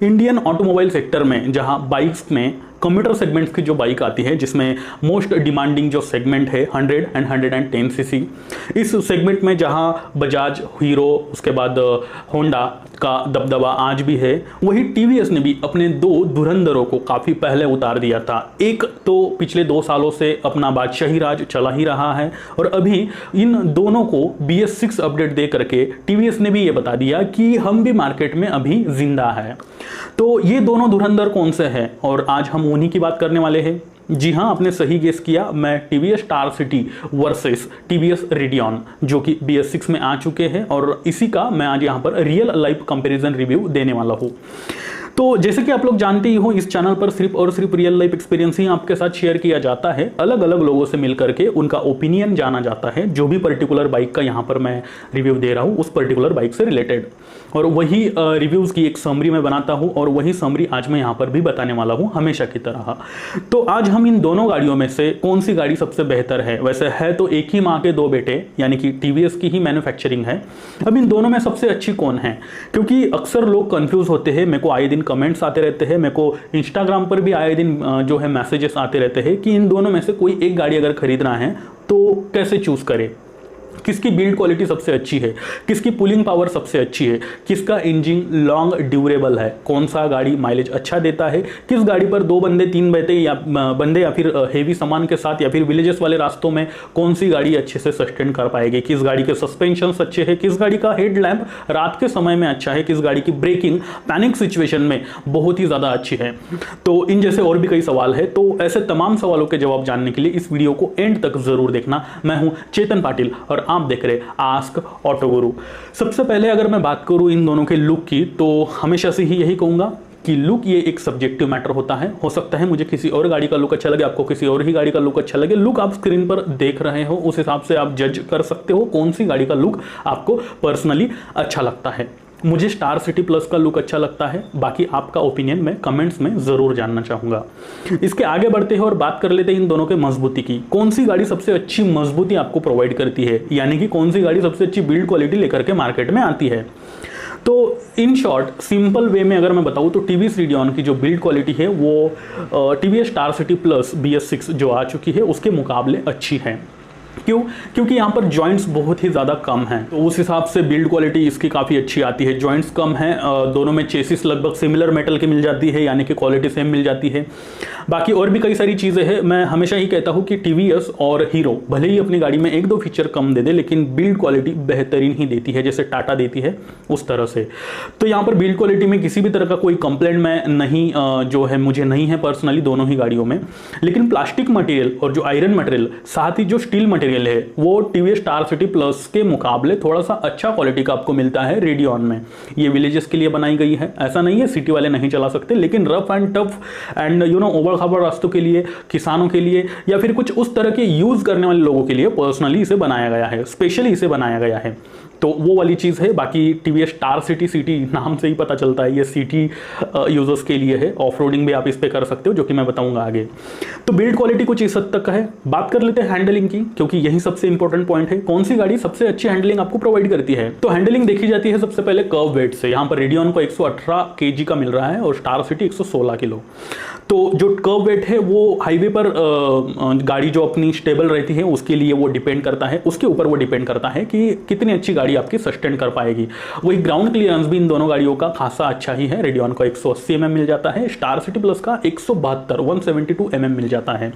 Indian automobile sector में जहां bikes में कम्यूटर सेगमेंट्स की जो बाइक आती है, जिसमें मोस्ट डिमांडिंग जो सेगमेंट है 100 एंड 110 सीसी, इस सेगमेंट में जहां बजाज, हीरो, उसके बाद होंडा का दबदबा आज भी है, वही टीवीएस ने भी अपने दो धुरंधरों को काफ़ी पहले उतार दिया था। एक तो पिछले 2 सालों से अपना बादशाही राज चला ही रहा है, और अभी इन दोनों को BS6 अपडेट दे करके टीवीएस ने भी ये बता दिया कि हम भी मार्केट में अभी जिंदा है। तो ये दोनों धुरंधर कौन से हैं, और आज हम उन्हीं की बात करने वाले हैं। जी हाँ, आपने सही गेस किया, मैं TVS star city versus TVS radian जो कि BS6 में आ चुके हैं, और इसी का मैं आज यहाँ पर रियल लाइफ कंपैरिजन रिव्यू देने वाला हूँ। तो जैसे कि आप लोग जानते ही हो, इस चैनल पर सिर्फ और सिर्फ रियल लाइफ एक्सपीरियंस ही आपके साथ शेयर किया जाता है। अलग अलग लोगों से मिलकर के उनका ओपिनियन जाना जाता है, जो भी पर्टिकुलर बाइक का यहाँ पर मैं रिव्यू दे रहा हूँ उस पर्टिकुलर बाइक से रिलेटेड, और वही रिव्यूज़ की एक समरी मैं बनाता हूँ, और वही समरी आज मैं यहाँ पर भी बताने वाला हूँ हमेशा की तरह। तो आज हम इन दोनों गाड़ियों में से कौन सी गाड़ी सबसे बेहतर है, वैसे है तो एक ही माँ के दो बेटे, यानी कि टीवीएस की ही मैन्युफैक्चरिंग है। अब इन दोनों में सबसे अच्छी कौन है, क्योंकि अक्सर लोग कंफ्यूज होते हैं, मेरे को आए दिन कमेंट्स आते रहते हैं, मेरे को इंस्टाग्राम पर भी आए दिन जो है मैसेजेस आते रहते हैं कि इन दोनों में से कोई एक गाड़ी अगर खरीदना है तो कैसे चूज करें, किसकी बिल्ड क्वालिटी सबसे अच्छी है, किसकी पुलिंग पावर सबसे अच्छी है, किसका इंजन लॉन्ग ड्यूरेबल है, कौन सा गाड़ी माइलेज अच्छा देता है, किस गाड़ी पर 2 बंदे 3 बंदे या फिर हेवी सामान के साथ या फिर विलेजेस वाले रास्तों में कौन सी गाड़ी अच्छे से सस्टेन कर पाएगी, किस गाड़ी के सस्पेंशन अच्छे हैं, किस गाड़ी का हेडलैम्प रात के समय में अच्छा है, किस गाड़ी की ब्रेकिंग पैनिक सिचुएशन में बहुत ही ज़्यादा अच्छी है। तो इन जैसे और भी कई सवाल है। तो ऐसे तमाम सवालों के जवाब जानने के लिए इस वीडियो को एंड तक जरूर देखना। मैं हूं चेतन पाटिल और आप देख रहे आस्क ऑटो गुरु। सबसे पहले अगर मैं बात करूं इन दोनों के लुक की, तो हमेशा से ही यही कहूंगा कि लुक ये एक सब्जेक्टिव मैटर होता है। हो सकता है मुझे किसी और गाड़ी का लुक अच्छा लगे, आपको किसी और ही गाड़ी का लुक अच्छा लगे। लुक आप स्क्रीन पर देख रहे हो, उस हिसाब से आप जज कर सकते हो कौन सी गाड़ी का लुक आपको पर्सनली अच्छा लगता है। मुझे स्टार सिटी प्लस का लुक अच्छा लगता है, बाकी आपका ओपिनियन मैं कमेंट्स में ज़रूर जानना चाहूँगा। इसके आगे बढ़ते हैं और बात कर लेते हैं इन दोनों के मजबूती की। कौन सी गाड़ी सबसे अच्छी मजबूती आपको प्रोवाइड करती है, यानी कि कौन सी गाड़ी सबसे अच्छी बिल्ड क्वालिटी लेकर के मार्केट में आती है। तो इन शॉर्ट सिंपल वे में अगर मैं बताऊँ तो टीवीएस रेडियन की जो बिल्ड क्वालिटी है वो TVS star City plus BS6 जो आ चुकी है उसके मुकाबले अच्छी है। क्यों? क्योंकि यहाँ पर जॉइंट्स बहुत ही ज़्यादा कम हैं, तो उस हिसाब से बिल्ड क्वालिटी इसकी काफ़ी अच्छी आती है। जॉइंट्स कम हैं, दोनों में चेसिस लगभग सिमिलर मेटल की मिल जाती है, यानी कि क्वालिटी सेम मिल जाती है। बाकी और भी कई सारी चीज़ें हैं। मैं हमेशा ही कहता हूँ कि टीवीएस और हीरो भले ही अपनी गाड़ी में 1-2 फीचर कम दे दे, लेकिन बिल्ड क्वालिटी बेहतरीन ही देती है, जैसे टाटा देती है उस तरह से। तो यहाँ पर बिल्ड क्वालिटी में किसी भी तरह का कोई कंप्लेंट मैं नहीं जो है मुझे नहीं है पर्सनली दोनों ही गाड़ियों में। लेकिन प्लास्टिक मटेरियल और जो आयरन मटेरियल, साथ ही जो स्टील मटेरियल है, वो टीवीएस स्टार सिटी प्लस के मुकाबले थोड़ा सा अच्छा क्वालिटी का आपको मिलता है रेडियन में। ये विलेजेस के लिए बनाई गई है, ऐसा नहीं है सिटी वाले नहीं चला सकते, लेकिन रफ एंड टफ एंड ओबड़ खाबड़ रास्तों के लिए, किसानों के लिए या फिर कुछ उस तरह के यूज करने वाले लोगों के लिए पर्सनली इसे बनाया गया है, स्पेशली इसे बनाया गया है। तो वो वाली चीज़ है। बाकी टीवीएस स्टार सिटी, सिटी नाम से ही पता चलता है ये सिटी यूजर्स के लिए है। ऑफ रोडिंग भी आप इस पे कर सकते हो, जो कि मैं बताऊंगा आगे। तो बिल्ड क्वालिटी कुछ इस हद तक है। बात कर लेते हैं हैंडलिंग की, क्योंकि यही सबसे इंपॉर्टेंट पॉइंट है। कौन सी गाड़ी सबसे अच्छी हैंडलिंग आपको प्रोवाइड करती है? तो हैंडलिंग देखी जाती है सबसे पहले कर्व वेट से। यहाँ पर रेडियन को 118 kg का मिल रहा है और स्टार सिटी 116 किलो। तो जो कर्व वेट है वो हाईवे पर गाड़ी जो अपनी स्टेबल रहती है उसके लिए वो डिपेंड करता है, उसके ऊपर वो डिपेंड करता है कि कितनी अच्छी गाड़ी आपकी सस्टेन कर पाएगी। वही ग्राउंड क्लियरेंस भी इन दोनों गाड़ियों का खासा अच्छा ही है। रेडियन को 180 mm मिल जाता है, स्टार सिटी प्लस का 172 mm मिल जाता है।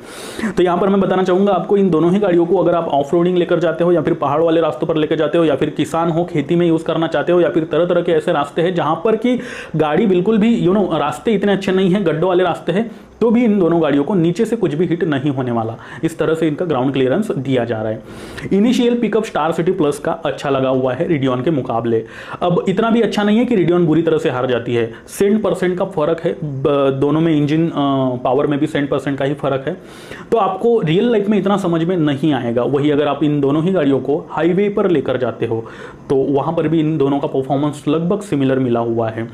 तो यहाँ पर मैं बताना चाहूँगा आपको, इन दोनों ही गाड़ियों को अगर आप ऑफ रोडिंग लेकर जाते हो या फिर पहाड़ वाले रास्तों पर लेकर जाते हो या फिर किसान हो, खेती में यूज़ करना चाहते हो या फिर तरह तरह के ऐसे रास्ते हैं जहाँ पर कि गाड़ी बिल्कुल भी रास्ते इतने अच्छे नहीं हैं, गड्ढों वाले रास्ते हैं, तो भी इन दोनों गाड़ियों को नीचे से कुछ भी हिट नहीं होने वाला, इस तरह से इनका ग्राउंड क्लियरेंस दिया जा रहा है। Initial pickup star City plus का अच्छा लगा हुआ है रेडियन के मुकाबले। अब इतना भी अच्छा नहीं है कि रेडियन बुरी तरह से हार जाती है। 100% का फर्क है दोनों में, इंजन पावर में भी 100% का ही फर्क है। तो आपको रियल लाइफ में इतना समझ में नहीं आएगा। वही अगर आप इन दोनों ही गाड़ियों को हाईवे पर लेकर जाते हो तो वहां पर भी इन दोनों का परफॉर्मेंस लगभग सिमिलर मिला हुआ है।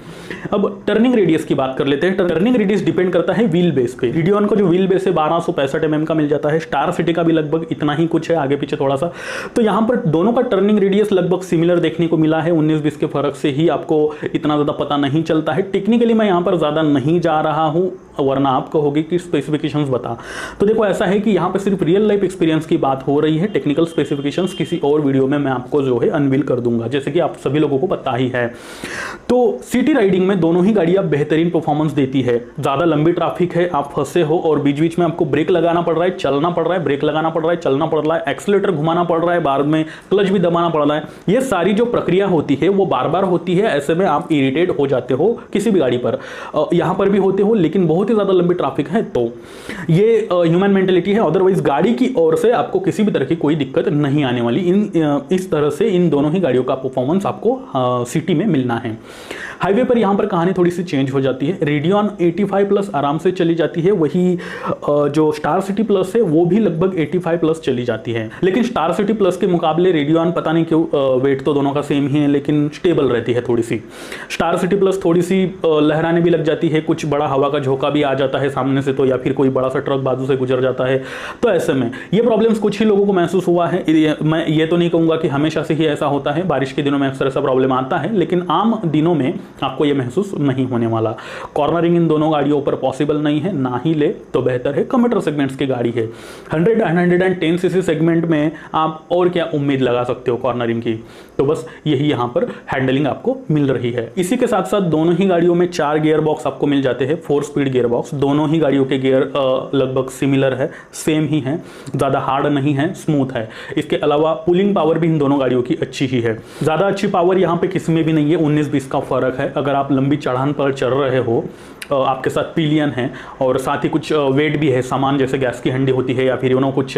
अब टर्निंग रेडियस की बात कर लेते हैं। टर्निंग रेडियस डिपेंड करता है व्हील व्हील बेस पे। रेडियन का जो व्हील बेस है 1265 mm का मिल जाता है, स्टार सिटी का भी लगभग इतना ही कुछ है, आगे पीछे थोड़ा सा। तो यहाँ पर दोनों का टर्निंग रेडियस लगभग सिमिलर देखने को मिला है, 19-20 के फर्क से ही आपको इतना ज़्यादा पता नहीं चलता है। टेक्निकली मैं यहाँ पर ज़्यादा नहीं जा रहा हूँ, वरना आप कहोगे कि स्पेसिफिकेशंस बता। तो देखो ऐसा है कि यहाँ पर सिर्फ रियल लाइफ एक्सपीरियंस की बात हो रही है, टेक्निकल स्पेसिफिकेशंस किसी और वीडियो में मैं आपको जो है अनवील कर दूंगा, जैसे कि आप सभी लोगों को पता ही है। तो सिटी राइडिंग में दोनों ही गाड़ियाँ बेहतरीन परफॉर्मेंस देती है। ज़्यादा लंबी ट्रैफिक है, आप फंसे हो और बीच बीच में आपको ब्रेक लगाना पड़ रहा है, चलना पड़ रहा है, ब्रेक लगाना पड़ रहा है, चलना पड़ रहा है, एक्सीलेटर घुमाना पड़ रहा है, बाद में क्लच भी दबाना पड़ रहा है, ये सारी जो प्रक्रिया होती है वो बार बार होती है। ऐसे में आप इरिटेट हो जाते हो किसी भी गाड़ी पर, यहाँ पर भी होते हो, लेकिन बहुत ही ज़्यादा लंबी ट्रैफिक है तो ये ह्यूमन मेंटेलिटी है। अदरवाइज गाड़ी की ओर से आपको किसी भी तरह की कोई दिक्कत नहीं आने वाली। इस तरह से इन दोनों ही गाड़ियों का परफॉर्मेंस आपको सिटी में मिलना है। हाईवे पर यहाँ पर कहानी थोड़ी सी चेंज हो जाती है। रेडियन 85 प्लस आराम से चली जाती है, वही जो स्टार सिटी प्लस है वो भी लगभग 85 प्लस चली जाती है। लेकिन स्टार सिटी प्लस के मुकाबले रेडियन पता नहीं क्यों, वेट तो दोनों का सेम ही है लेकिन स्टेबल रहती है थोड़ी सी। स्टार सिटी प्लस थोड़ी सी लहराने भी लग जाती है, कुछ बड़ा हवा का झोंका भी आ जाता है सामने से, तो या फिर कोई बड़ा सा ट्रक बाजू से गुजर जाता है। तो ऐसे में ये प्रॉब्लम्स कुछ ही लोगों को महसूस हुआ है। मैं ये तो नहीं कहूँगा कि हमेशा से ही ऐसा होता है, बारिश के दिनों में अक्सर ऐसा प्रॉब्लम आता है, लेकिन आम दिनों में आपको ये महसूस नहीं होने वाला। कॉर्नरिंग इन दोनों गाड़ियों पर पॉसिबल नहीं है, ना ही ले तो बेहतर है। कम्यूटर सेगमेंट्स की गाड़ी है, 100 एंड 110 सीसी सेगमेंट में आप और क्या उम्मीद लगा सकते हो कॉर्नरिंग की। तो बस यही यहाँ पर हैंडलिंग आपको मिल रही है। इसी के साथ साथ दोनों ही गाड़ियों में 4 गियर बॉक्स आपको मिल जाते हैं, 4 स्पीड गियर बॉक्स। दोनों ही गाड़ियों के गियर लगभग सिमिलर है, सेम ही है, ज़्यादा हार्ड नहीं है, स्मूथ है। इसके अलावा पुलिंग पावर भी इन दोनों गाड़ियों की अच्छी ही है, ज़्यादा अच्छी पावर यहाँ पे किसी में भी नहीं है, 19-20 का फर्क है। अगर आप लंबी चढ़ान पर चढ़ रहे हो, आपके साथ पिलियन है और साथ ही कुछ वेट भी है, सामान जैसे गैस की हंडी होती है या फिर कुछ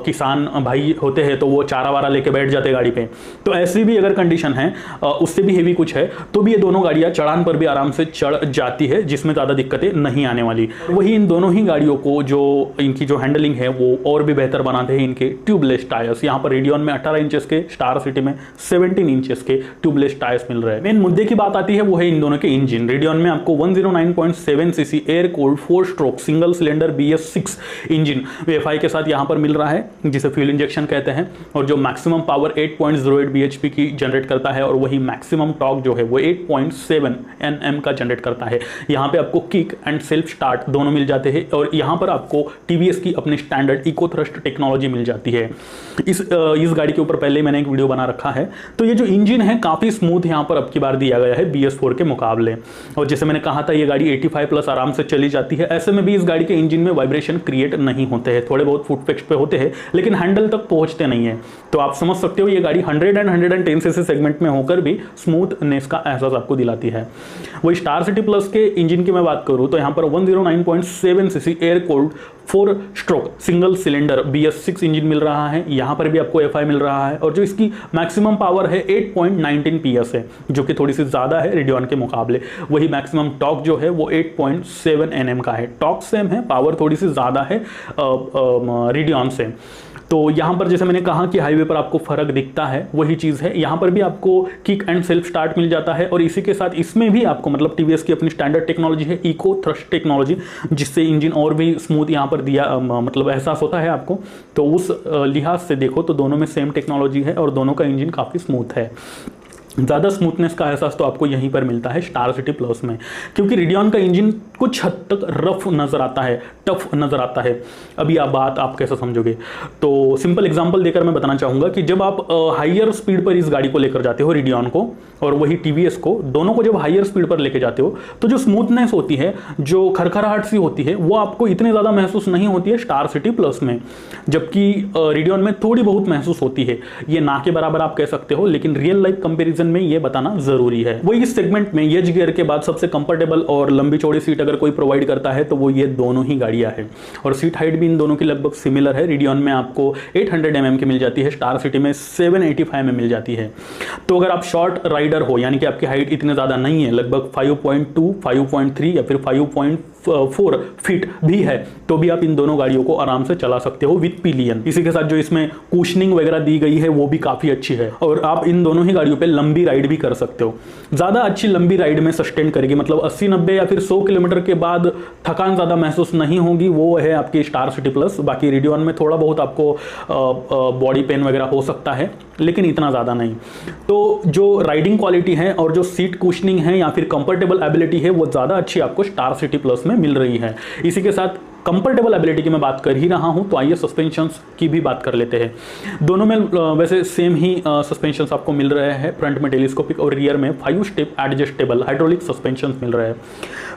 किसान भाई होते हैं तो वो चारा वारा लेके बैठ जाते हैं गाड़ी पे, तो ऐसी भी अगर कंडीशन है, उससे भी हेवी कुछ है, तो भी ये दोनों गाड़ियाँ चढ़ान पर भी आराम से चढ़ जाती है, जिसमें ज़्यादा दिक्कतें नहीं आने वाली। वही इन दोनों ही गाड़ियों को जो इनकी जो हैंडलिंग है वो और भी बेहतर बनाते हैं इनके ट्यूबलेस टायर्स। यहाँ पर रेडियन में 18 इंचेस के, स्टार सिटी में 17 इंचेस के ट्यूबलेस टायर्स मिल रहे हैं। मेन मुद्दे की बात आती है वो है इन दोनों के इंजन। रेडियन में आपको 109.7 CC air cooled 4 stroke single cylinder BS6 engine VFI के साथ यहाँ पर मिल रहा है, जिसे फ्यूल इंजेक्शन कहते हैं, और जो मैक्सिमम पावर 8.08 bhp की जनरेट करता है, और वही मैक्सिमम टॉर्क जो है वो 8.7 Nm का जनरेट करता है। यहाँ पे आपको किक एंड सेल्फ स्टार्ट दोनों मिल जाते हैं, और यहाँ पर आपको TVS की अपनी स्टैंडर्ड इको थ्रस्ट टेक्नोलॉजी मिल जाती है। इस गाड़ी के ऊपर पहले मैंने एक वीडियो बना रखा है। तो ये जो इंजन है काफ़ी स्मूथ यहाँ पर अब की बार दिया गया है BS4 के मुकाबले, और जैसे मैंने कहा था ये गाड़ी 85 प्लस आराम से चली जाती है। ऐसे में भी इस गाड़ी के इंजन में वाइब्रेशन क्रिएट नहीं होते हैं, थोड़े बहुत फुटपेक्स पे होते हैं लेकिन हैंडल तक पहुंचते नहीं है। तो आप समझ सकते हो ये गाड़ी 100 एंड 110 सीसी सेगमेंट में होकर भी स्मूथनेस का एहसास आपको दिलाती है। वही स्टार सिटी प्लस के इंजन की मैं बात करूं तो यहाँ पर 109.7 CC air cooled 4 stroke single cylinder BS6 engine मिल रहा है। यहाँ पर भी आपको FI मिल रहा है, और जो इसकी मैक्सिमम पावर है 8.19 PS है, जो कि थोड़ी सी ज़्यादा है रेडियन के मुकाबले। वही मैक्सिमम टॉर्क जो है वो 8.7 Nm का है। टॉर्क सेम है, पावर थोड़ी सी ज़्यादा है रेडियन से। तो यहाँ पर जैसे मैंने कहा कि हाईवे पर आपको फर्क दिखता है, वही चीज़ है। यहाँ पर भी आपको किक एंड सेल्फ स्टार्ट मिल जाता है, और इसी के साथ इसमें भी आपको मतलब TVS की अपनी स्टैंडर्ड टेक्नोलॉजी है, इको थ्रस्ट टेक्नोलॉजी, जिससे इंजन और भी स्मूथ यहाँ पर दिया मतलब एहसास होता है आपको। तो उस लिहाज से देखो तो दोनों में सेम टेक्नोलॉजी है और दोनों का इंजन काफ़ी स्मूथ है। ज़्यादा स्मूथनेस का एहसास तो आपको यहीं पर मिलता है स्टार सिटी प्लस में, क्योंकि रेडियन का इंजन कुछ हद तक रफ नज़र आता है, टफ नज़र आता है। अभी आप कैसे समझोगे, तो सिंपल एग्जांपल देकर मैं बताना चाहूँगा कि जब आप हाइयर स्पीड पर इस गाड़ी को लेकर जाते हो रेडियन को और वही TVS को, दोनों को जब हाइयर स्पीड पर लेकर जाते हो तो जो स्मूथनेस होती है, जो खरखराहट सी होती है, वो आपको इतने ज़्यादा महसूस नहीं होती है स्टार सिटी प्लस में, जबकि रेडियन में थोड़ी बहुत महसूस होती है। ये ना के बराबर आप कह सकते हो, लेकिन रियल लाइफ कंपेरिजन में ये बताना जरूरी है। वही इस सेगमेंट में एज गियर के बाद सबसे कंफर्टेबल और लंबी चौड़ी सीट अगर कोई प्रोवाइड करता है तो वो ये दोनों ही गाड़ियां हैं, और सीट हाइट भी इन दोनों की लगभग सिमिलर है। रेडियन में आपको 800 mm की मिल जाती है, स्टार सिटी में 785 में मिल जाती है। तो अगर आप शॉर्ट राइडर हो, यानी कि आपकी हाइट इतने ज़्यादा नहीं है, लगभग 5.2, 5.3 या फिर 5.4 फीट भी है, तो भी आप इन दोनों गाड़ियों को आराम से चला सकते हो विद पिलियन। इसी के साथ जो इसमें कुशनिंग वगैरह दी गई है वो भी काफ़ी अच्छी है, और आप इन दोनों ही गाड़ियों पे लंबी लंबी राइड भी कर सकते हो। ज़्यादा अच्छी लंबी राइड में सस्टेन करेगी, मतलब 80-90 या फिर 100 किलोमीटर के बाद थकान ज़्यादा महसूस नहीं होगी, वो है आपकी स्टार सिटी प्लस। बाकी रेडियन में थोड़ा बहुत आपको बॉडी पेन वगैरह हो सकता है, लेकिन इतना ज़्यादा नहीं। तो जो राइडिंग क्वालिटी है और जो सीट कुशनिंग है या फिर कंफर्टेबल एबिलिटी है, वो ज़्यादा अच्छी आपको स्टार सिटी प्लस में मिल रही है। इसी के साथ कंफर्टेबल एबिलिटी की मैं बात कर ही रहा हूं, तो आइए सस्पेंशंस की भी बात कर लेते हैं। दोनों में वैसे सेम ही सस्पेंशंस आपको मिल रहे हैं, फ्रंट में टेलीस्कोपिक और रियर में 5 स्टेप एडजस्टेबल हाइड्रोलिक सस्पेंशंस मिल रहे हैं।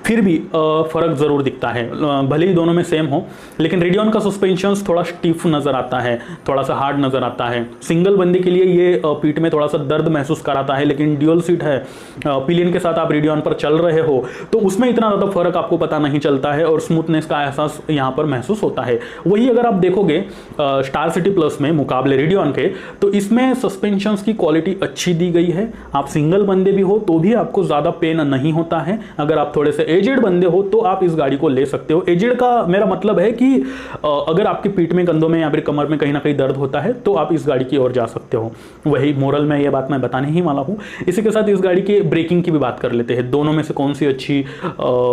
फिर भी फ़र्क ज़रूर दिखता है, भले ही दोनों में सेम हो, लेकिन रेडियन का सस्पेंशंस थोड़ा स्टिफ नज़र आता है, थोड़ा सा हार्ड नज़र आता है। सिंगल बंदे के लिए ये पीठ में थोड़ा सा दर्द महसूस कराता है, लेकिन ड्यूअल सीट है, पिलियन के साथ आप रेडियन पर चल रहे हो तो उसमें इतना ज़्यादा फर्क आपको पता नहीं चलता है और स्मूथनेस का एहसास यहाँ पर महसूस होता है। वही अगर आप देखोगे स्टार सिटी प्लस में मुकाबले रेडियन के, तो इसमें सस्पेंशंस की क्वालिटी अच्छी दी गई है। आप सिंगल बंदे भी हो तो भी आपको ज़्यादा पेन नहीं होता है। अगर आप थोड़े से एजेड बंदे हो तो आप इस गाड़ी को ले सकते हो। एजेड का मेरा मतलब है कि अगर आपकी पीठ में, कंधों में या फिर कमर में कहीं ना कहीं दर्द होता है तो आप इस गाड़ी की ओर जा सकते हो। वही मोरल में ये बात मैं बताने ही वाला हूँ। इसी के साथ इस गाड़ी के ब्रेकिंग की भी बात कर लेते हैं, दोनों में से कौन सी अच्छी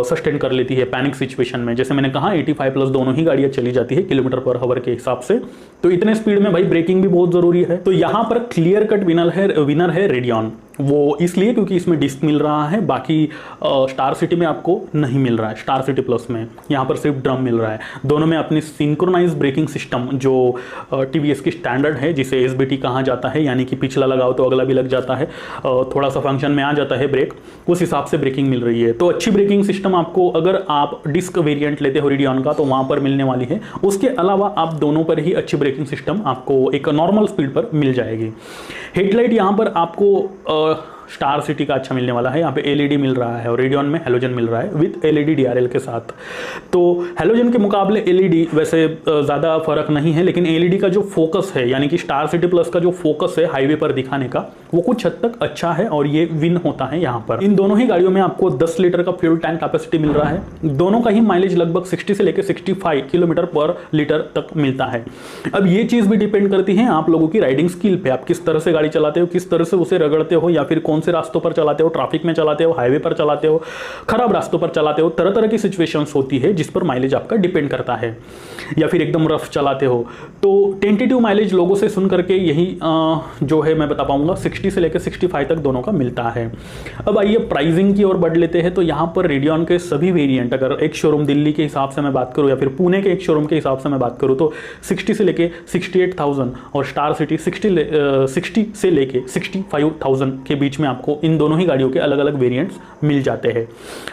सस्टेन कर लेती है पैनिक सिचुएशन में। जैसे मैंने कहा 85+ दोनों ही गाड़ियां चली जाती है किलोमीटर पर आवर के हिसाब से, तो इतने स्पीड में भाई ब्रेकिंग भी बहुत जरूरी है। तो यहां पर क्लियर कट विनर है रेडियन। वो इसलिए क्योंकि इसमें डिस्क मिल रहा है, बाकी स्टार सिटी में आपको नहीं मिल रहा है। स्टार सिटी प्लस में यहाँ पर सिर्फ ड्रम मिल रहा है। दोनों में अपनी सिंक्रोनाइज ब्रेकिंग सिस्टम जो टीवीएस की स्टैंडर्ड है, जिसे एसबीटी कहा जाता है, यानी कि पिछला लगाओ तो अगला भी लग जाता है, थोड़ा सा फंक्शन में आ जाता है ब्रेक, उस हिसाब से ब्रेकिंग मिल रही है। तो अच्छी ब्रेकिंग सिस्टम आपको अगर आप डिस्क वेरियंट लेते हो रेडियन का तो वहाँ पर मिलने वाली है। उसके अलावा आप दोनों पर ही अच्छी ब्रेकिंग सिस्टम आपको एक नॉर्मल स्पीड पर मिल जाएगी। हेडलाइट यहाँ पर आपको स्टार सिटी का अच्छा मिलने वाला है। यहाँ पे एलईडी मिल रहा है और रेडियन में हेलोजन मिल रहा है विद एलईडी डीआरएल के साथ। तो हेलोजन के मुकाबले एलईडी वैसे ज़्यादा फर्क नहीं है, लेकिन एलईडी का जो फोकस है, यानी कि स्टार सिटी प्लस का जो फोकस है हाईवे पर दिखाने का, वो कुछ हद तक अच्छा है और ये विन होता है यहाँ पर। इन दोनों ही गाड़ियों में आपको 10 लीटर का फ्यूल टैंक कैपेसिटी मिल रहा है। दोनों का ही माइलेज लगभग 60 से लेकर 65 किलोमीटर पर लीटर तक मिलता है। अब ये चीज़ भी डिपेंड करती है आप लोगों की राइडिंग स्किल पे, आप किस तरह से गाड़ी चलाते हो, किस तरह से उसे रगड़ते हो, या फिर कौन से रास्तों पर चलाते हो, ट्रैफिक में चलाते हो, हाईवे पर चलाते हो, खराब रास्तों पर चलाते हो। तरह तरह की सिचुएशंस होती है जिस पर माइलेज आपका डिपेंड करता है, या फिर एकदम रफ चलाते हो। तो टेंटेटिव माइलेज लोगों से सुन करके यही जो है मैं बता पाऊंगा 60 से लेकर 65 तक दोनों का मिलता है। अब आइए प्राइसिंग की ओर बढ़ लेते हैं। तो यहाँ पर रेडियन के सभी वेरिएंट, अगर एक शोरूम दिल्ली के हिसाब से मैं बात करूँ या फिर पुणे के एक शोरूम के हिसाब से मैं बात करूँ, तो 60 से लेके 68,000 और स्टार सिटी 60 से लेके 65,000 के बीच में आपको इन दोनों ही गाड़ियों के अलग अलग वेरिएंट्स मिल जाते हैं।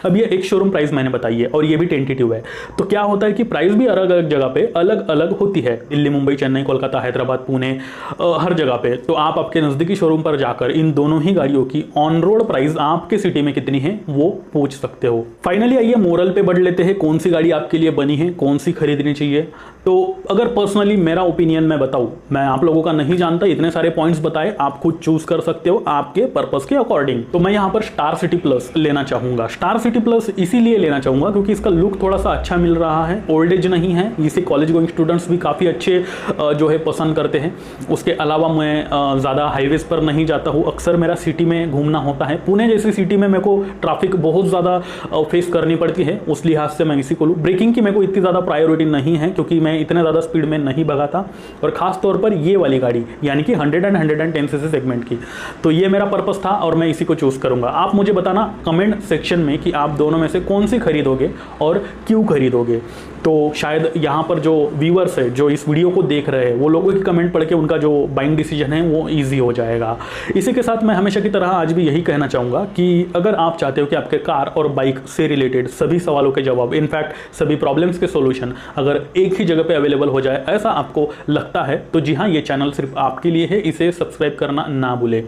अब ये एक शोरूम प्राइस मैंने बताई है और ये भी टेंटेटिव है। तो क्या होता है कि प्राइस भी अलग अलग जगह पे अलग अलग होती है, दिल्ली, मुंबई, चेन्नई, कोलकाता, हैदराबाद, पुणे, हर जगह पे। तो आप आपके नजदीकी शोरूम पर जाकर इन दोनों ही गाड़ियों की ऑन रोड प्राइस आपके सिटी में कितनी है वो पूछ सकते हो। फाइनली आइए मोरल पे बढ़ लेते हैं, कौन सी गाड़ी आपके लिए बनी है, कौन सी खरीदनी चाहिए। तो अगर पर्सनली मेरा ओपिनियन मैं बताऊं, मैं आप लोगों का नहीं जानता, इतने सारे पॉइंट्स बताए, आप खुद चूज कर सकते हो आपके पर्पस के अकॉर्डिंग। तो मैं यहाँ पर स्टार सिटी प्लस लेना चाहूंगा। स्टार सिटी प्लस इसीलिए लेना चाहूंगा क्योंकि इसका लुक थोड़ा सा अच्छा मिल रहा है, ओल्ड एज नहीं है, इसे कॉलेज गोइंग स्टूडेंट्स भी काफ़ी अच्छे जो है पसंद करते हैं। उसके अलावा मैं ज़्यादा हाईवेज पर नहीं जाता हूँ, अक्सर मेरा सिटी में घूमना होता है। पुणे जैसी सिटी में मेरे को ट्रैफिक बहुत ज़्यादा फेस करनी पड़ती है, उस लिहाज से मैं इसी को लूँ। ब्रेकिंग की मेरे को इतनी ज़्यादा प्रायोरिटी नहीं है क्योंकि मैं इतने ज़्यादा स्पीड में नहीं भगाता, और ख़ास तौर पर ये वाली गाड़ी यानी कि 100 and 110 सीसी सेगमेंट की। तो ये मेरा पर्पस था और मैं इसी को चूज़ करूँगा। आप मुझे बताना कमेंट सेक्शन में कि आप दोनों में से कौन सी खरीदोगे और क्यों खरीदोगे। तो शायद यहाँ पर जो व्यूअर्स है जो इस वीडियो को देख रहे हैं, वो लोगों की कमेंट पढ़ के उनका जो बाइंग डिसीजन है वो ईजी हो जाएगा। इसी के साथ मैं हमेशा की तरह आज भी यही कहना चाहूँगा कि अगर आप चाहते हो कि आपके कार और बाइक से रिलेटेड सभी सवालों के जवाब, इनफैक्ट सभी प्रॉब्लम्स के सोल्यूशन अगर एक ही जगह पे अवेलेबल हो जाए, ऐसा आपको लगता है, तो जी हाँ, ये चैनल सिर्फ आपके लिए है, इसे सब्सक्राइब करना ना भूले।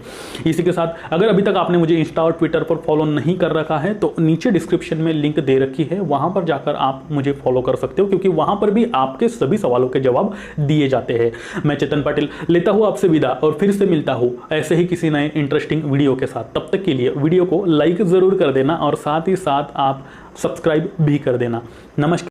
इसी के साथ अगर अभी तक आपने मुझे इंस्टा और ट्विटर पर फॉलो नहीं कर रखा है तो नीचे डिस्क्रिप्शन में लिंक दे रखी है, वहां पर जाकर आप मुझे फॉलो कर सकते हो क्योंकि वहां पर भी आपके सभी सवालों के जवाब दिए जाते हैं। मैं चेतन पाटिल लेता हूं आपसे विदा और फिर से मिलता हूं ऐसे ही किसी नए इंटरेस्टिंग वीडियो के साथ। तब तक के लिए वीडियो को लाइक जरूर कर देना और साथ ही साथ आप सब्सक्राइब भी कर देना। नमस्कार।